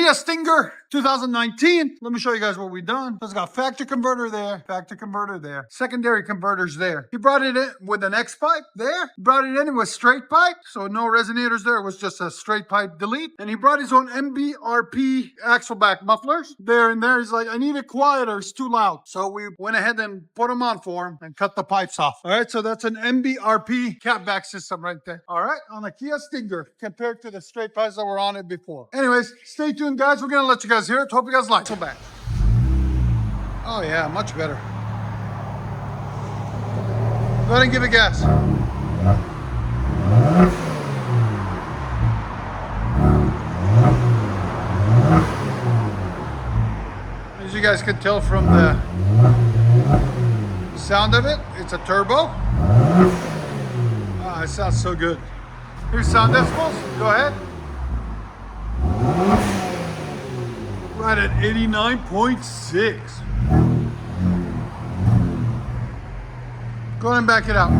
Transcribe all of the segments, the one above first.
Kia Stinger 2019. Let me show you guys what we've done. It's got factory converter there, secondary converters there. He brought it in with an X pipe there. He brought it in with straight pipe, so no resonators there. It was just a straight pipe delete. And he brought his own MBRP axle back mufflers there and there. He's like, I need it quieter. It's too loud. So we went ahead and put them on for him and cut the pipes off. All right, so that's an MBRP catback system right there. All right, on the Kia Stinger compared to the straight pipes that were on it before. Anyways, stay tuned, guys. We're gonna let you guys hear it. Hope you guys like. So back. Oh yeah, much better. Go ahead and give it gas. As you guys can tell from the sound of it, it's a turbo. Ah, it sounds so good. Here's sound decibels. Go ahead. Right at 89.6. Go ahead and back it out.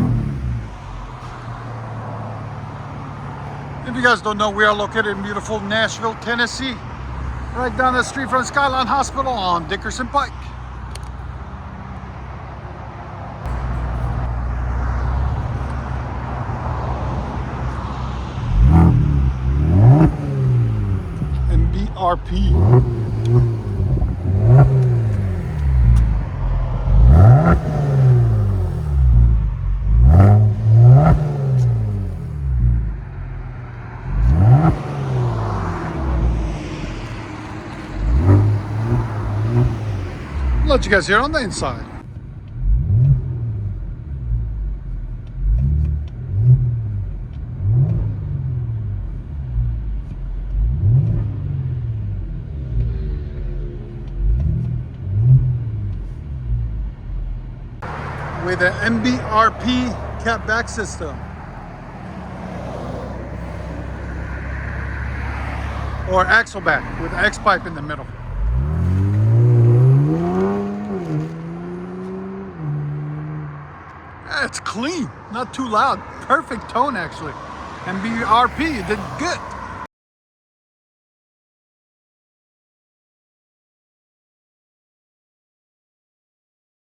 If you guys don't know, we are located in beautiful Nashville, Tennessee. Right down the street from Skyline Hospital on Dickerson Pike. MBRP. Let you guys hear on the inside. With an MBRP catback system. Or axle back with X pipe in the middle. It's clean, not too loud. Perfect tone actually. MBRP, you did good.